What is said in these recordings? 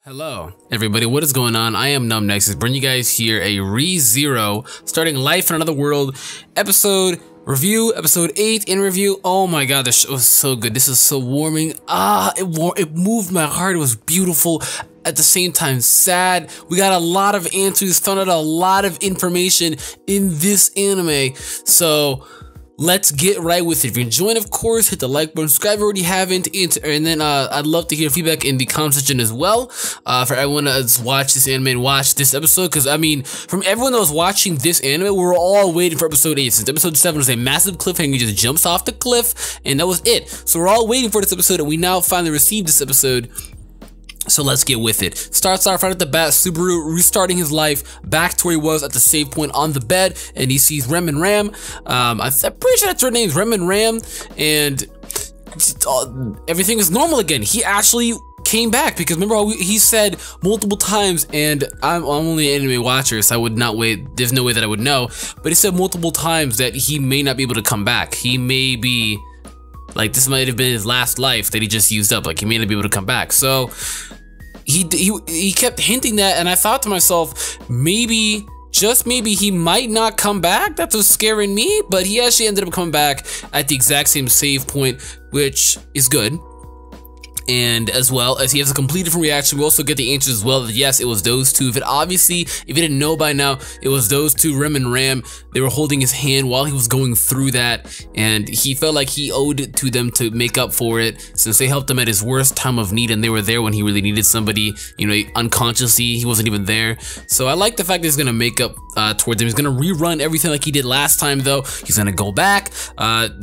Hello everybody, what is going on? I am AkumaNexus, bringing you guys here a ReZero, starting Life in Another World, episode review, episode 8 in review. Oh my god, this show was so good. This is so warming. It moved my heart. It was beautiful. At the same time, sad. We got a lot of answers, found out a lot of information in this anime. So let's get right with it. If you're enjoying, of course, hit the like button, subscribe if you already haven't, and then I'd love to hear feedback in the comment section as well, for everyone to watch this anime and watch this episode, because I mean, from everyone that was watching this anime, we were all waiting for episode 8, since episode 7 was a massive cliffhanger. He just jumps off the cliff, and that was it. So we're all waiting for this episode, and we now finally received this episode. So let's get with it. Starts off right at the bat, Subaru restarting his life back to where he was at the save point on the bed, and he sees Rem and Ram. I'm pretty sure that's their names, Rem and Ram, and everything is normal again. He actually came back, because remember how he said multiple times, and I'm only an anime watcher, so I would not wait, there's no way that I would know, but he said multiple times that he may not be able to come back. He may be, like, this might have been his last life that he just used up, like he may not be able to come back. So he kept hinting that, and I thought to myself, maybe, just maybe, he might not come back. That's what's scaring me, but he actually ended up coming back at the exact same save point, which is good. And as well as he has a completely different reaction, we also get the answers as well that yes, it was those two. If you didn't know by now, it was those two, Rem and Ram. They were holding his hand while he was going through that, and he felt like he owed it to them to make up for it, since they helped him at his worst time of need, and they were there when he really needed somebody. You know, unconsciously, he wasn't even there. So I like the fact that he's gonna make up towards him. He's gonna rerun everything like he did last time, though. He's gonna go back.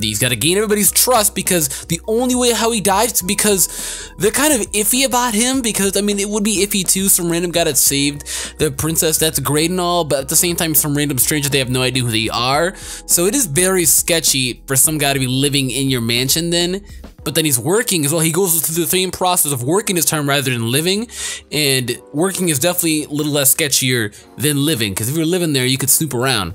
He's gotta gain everybody's trust, because the only way how he died is because they're kind of iffy about him, because I mean, it would be iffy too. Some random guy that saved the princess, that's great and all, but at the same time, some random stranger, they have no idea who they are. So it is very sketchy for some guy to be living in your mansion then, but then he's working as well. He goes through the same process of working this time rather than living, and working is definitely a little less sketchier than living, because if you're living there, you could snoop around.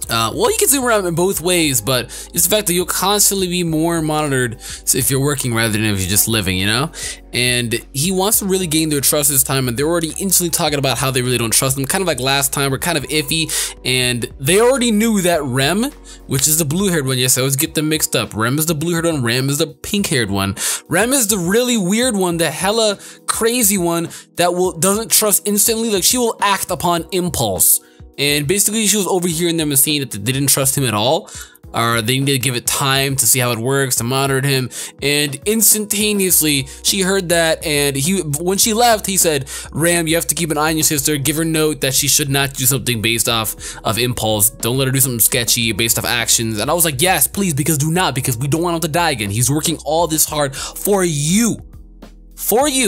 Well, you can zoom around in both ways, but it's the fact that you'll constantly be more monitored if you're working rather than if you're just living, you know? And he wants to really gain their trust this time, and they're already instantly talking about how they really don't trust him, kind of like last time, we're kind of iffy, and they already knew that Rem, which is the blue-haired one, yes, I always get them mixed up. Rem is the blue-haired one, Ram is the pink-haired one. Rem is the really weird one, the hella crazy one that doesn't trust instantly, like she will act upon impulse. And basically, she was overhearing them and saying that they didn't trust him at all, or they needed to give it time to see how it works, to monitor him. And instantaneously, she heard that, and when she left, he said, Ram, you have to keep an eye on your sister, give her note that she should not do something based off of impulse, don't let her do something sketchy based off actions. And I was like, yes, please, because do not, because we don't want him to die again. He's working all this hard for you,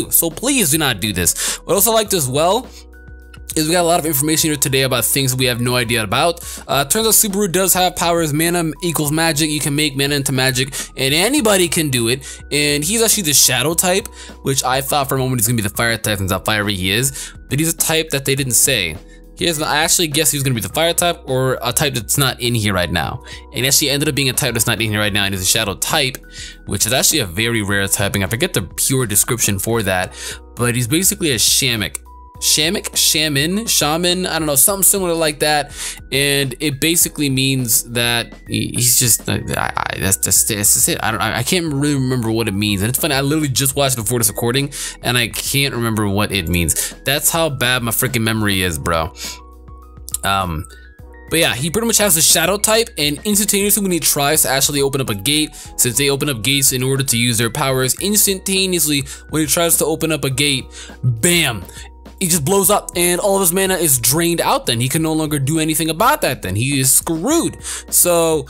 so please do not do this. What I also liked as well is we got a lot of information here today about things that we have no idea about. Turns out Subaru does have powers. Mana equals magic. You can make mana into magic, and anybody can do it. And he's actually the shadow type, which I thought for a moment he's gonna be the fire type, since how fiery he is. But he's a type that they didn't say. I actually guess he was gonna be the fire type, or a type that's not in here right now. And actually ended up being a type that's not in here right now, and is a shadow type, which is actually a very rare typing. I forget the pure description for that, but he's basically a shaman, I don't know, something similar like that. And it basically means that he's just that's it. I can't really remember what it means. And it's funny, I literally just watched it before this recording, and I can't remember what it means. That's how bad my freaking memory is, bro. But yeah, he pretty much has the shadow type, and instantaneously when he tries to actually open up a gate, since they open up gates in order to use their powers, instantaneously when he tries to open up a gate, bam, he just blows up, and all of his mana is drained out then. He can no longer do anything about that then. He is screwed. So,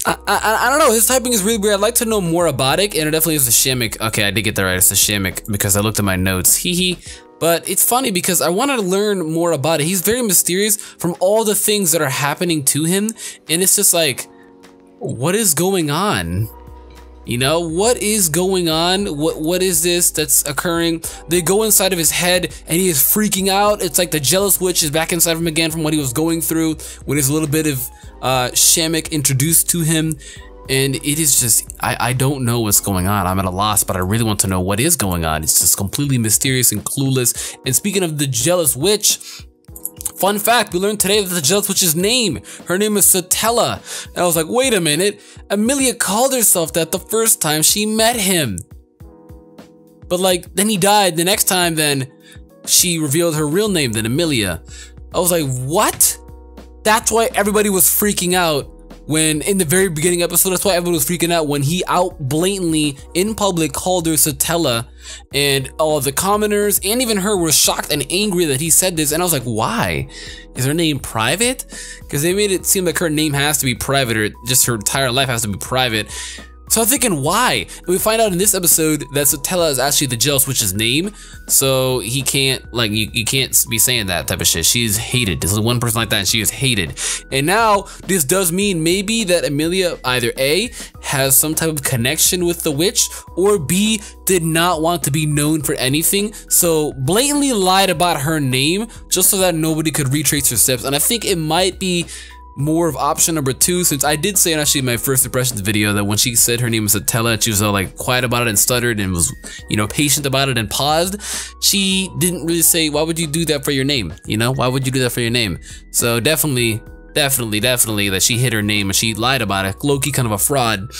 I don't know, his typing is really weird. I'd like to know more about it, and it definitely is a Shamik. Okay, I did get that right, it's a Shamik, because I looked at my notes, hee. But it's funny because I wanted to learn more about it. He's very mysterious from all the things that are happening to him, and it's just like, what is going on? You know, what is going on? What is this that's occurring? They go inside of his head and he is freaking out. It's like the jealous witch is back inside of him again from what he was going through when there's a little bit of Shamik introduced to him. And it is just, I don't know what's going on. I'm at a loss, but I really want to know what is going on. It's just completely mysterious and clueless. And speaking of the jealous witch, fun fact, we learned today that the jealous witch's name, her name is Satella. And I was like, wait a minute, Amelia called herself that the first time she met him. But like, then he died the next time, then she revealed her real name, then Amelia. I was like, what? That's why everybody was freaking out when in the very beginning episode. That's why everyone was freaking out when he out blatantly in public called her Satella, and all the commoners and even her were shocked and angry that he said this. And I was like, why? Is her name private? Because they made it seem like her name has to be private, or just her entire life has to be private. So I'm thinking, why? And we find out in this episode that Satella is actually the jealous witch's name, so he can't, like, you can't be saying that type of shit. She's hated. This is one person like that, and she is hated. And now this does mean maybe that Amelia either A, has some type of connection with the witch, or B, did not want to be known for anything, so blatantly lied about her name just so that nobody could retrace her steps. And I think it might be more of option number 2, since I did say in actually my first impressions video that when she said her name was Satella, she was all like quiet about it and stuttered and was, you know, patient about it and paused. She didn't really say, why would you do that for your name? You know, why would you do that for your name? So definitely that she hid her name and she lied about it. Loki kind of a fraud.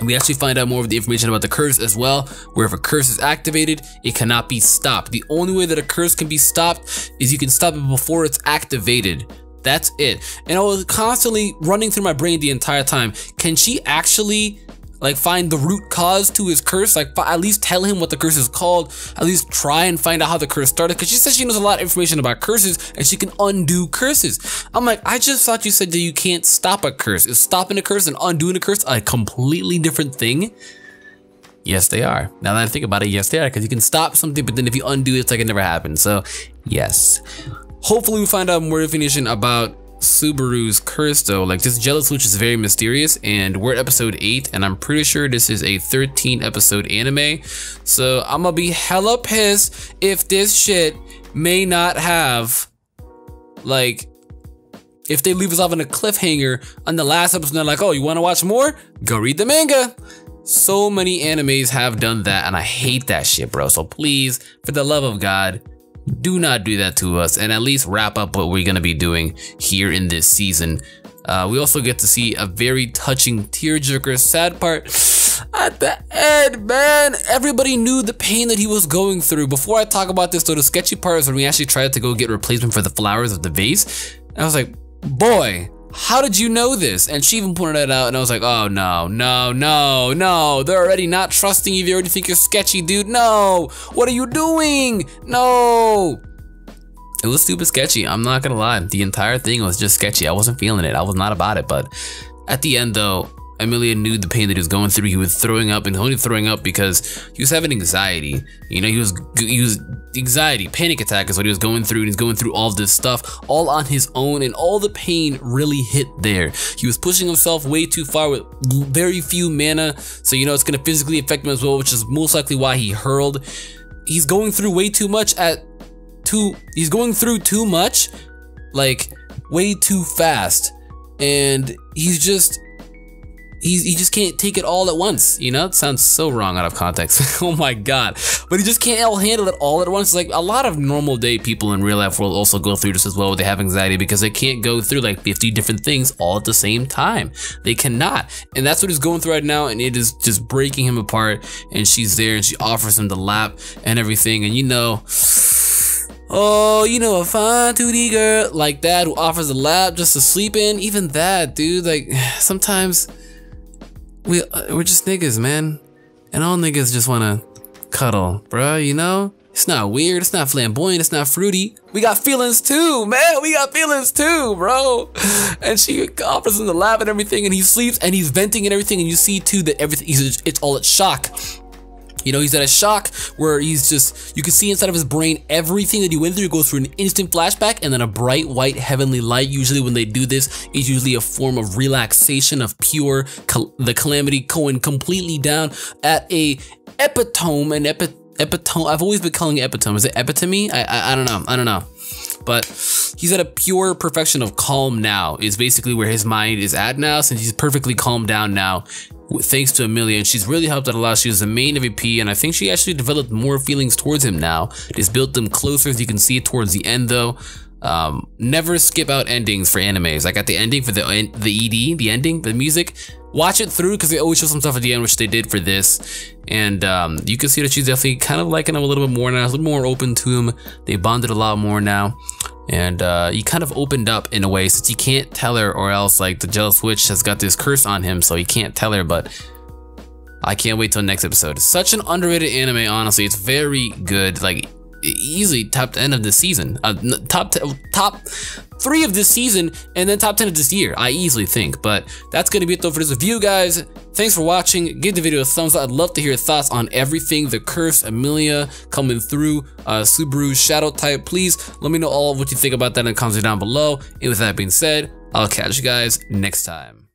We actually find out more of the information about the curse as well, where if a curse is activated, it cannot be stopped. The only way that a curse can be stopped is you can stop it before it's activated. That's it. And I was constantly running through my brain the entire time. Can she actually like find the root cause to his curse? Like at least tell him what the curse is called. At least try and find out how the curse started. Because she says she knows a lot of information about curses and she can undo curses. I'm like, I just thought you said that you can't stop a curse. Is stopping a curse and undoing a curse a completely different thing? Yes, they are. Now that I think about it, yes, they are. Because you can stop something, but then if you undo it, it's like it never happened. So yes. Hopefully we find out more information about Subaru's curse though. Like, this jealous witch is very mysterious, and we're at episode 8, and I'm pretty sure this is a 13 episode anime. So I'm gonna be hella pissed if this shit may not have, like, if they leave us off on a cliffhanger on the last episode, they're like, oh, you wanna watch more? Go read the manga. So many animes have done that, and I hate that shit, bro. So please, for the love of God, do not do that to us, and at least wrap up what we're gonna be doing here in this season. We also get to see a very touching tearjerker sad part at the end, man. Everybody knew the pain that he was going through. Before I talk about this though, the sketchy part is when we actually tried to go get replacement for the flowers of the vase. And I was like, boy, how did you know this? And she even pointed it out, and I was like, oh no, they're already not trusting you. They already think you're sketchy, dude. No, what are you doing? No. It was stupid sketchy, I'm not gonna lie. The entire thing was just sketchy. I wasn't feeling it. I was not about it. But at the end though, Amelia knew the pain that he was going through. He was throwing up, and only throwing up because he was having anxiety. You know, he was anxiety, panic attack is what he was going through, and he's going through all this stuff all on his own, and all the pain really hit there. He was pushing himself way too far with very few mana, so you know it's gonna physically affect him as well, which is most likely why he hurled. He's going through way too much he's going through too much, like way too fast, and he's just he just can't take it all at once, you know? It sounds so wrong out of context. Oh my god. But he just can't handle it all at once. Like, a lot of normal day people in real life will also go through this as well. They have anxiety because they can't go through like 50 different things all at the same time. They cannot. And that's what he's going through right now, and it is just breaking him apart. And she's there, and she offers him the lap and everything. And you know, oh, you know, a fine 2D girl like that who offers a lap just to sleep in. Even that, dude, like, sometimes we're just niggas, man. And all niggas just wanna cuddle, bruh, you know? It's not weird, it's not flamboyant, it's not fruity. We got feelings too, man. We got feelings too, bro. And she offers him the lap and everything, and he sleeps and he's venting and everything, and you see too that everything, it's all at shock. You know, he's at a shock where he's just, you can see inside of his brain everything that he went through goes through an instant flashback, and then a bright white heavenly light. Usually when they do this, is usually a form of relaxation, of pure, the calamity going completely down at a epitome, epitome. I've always been calling it epitome. Is it epitome? I don't know. but he's at a pure perfection of calm now is basically where his mind is at now, since he's perfectly calmed down now thanks to Amelia, and she's really helped out a lot. She was the main MVP, and I think she actually developed more feelings towards him now. Just built them closer, as you can see towards the end though. Never skip out endings for animes. Like at the ending for the ending, the music, watch it through because they always show some stuff at the end, which they did for this. And you can see that she's definitely kind of liking him a little bit more now, a little more open to him. They bonded a lot more now. And he kind of opened up in a way, since he can't tell her, or else like the jealous witch has got this curse on him, so he can't tell her. But I can't wait till next episode. It's such an underrated anime, honestly. It's very good, like easily top 10 of the season, top 3 of this season, and then top 10 of this year, I easily think. But that's gonna be it though for this review, guys. Thanks for watching. Give the video a thumbs up. I'd love to hear your thoughts on everything, the curse, Amelia coming through, Subaru's shadow type. Please let me know all of what you think about that in the comments down below. And with that being said, I'll catch you guys next time.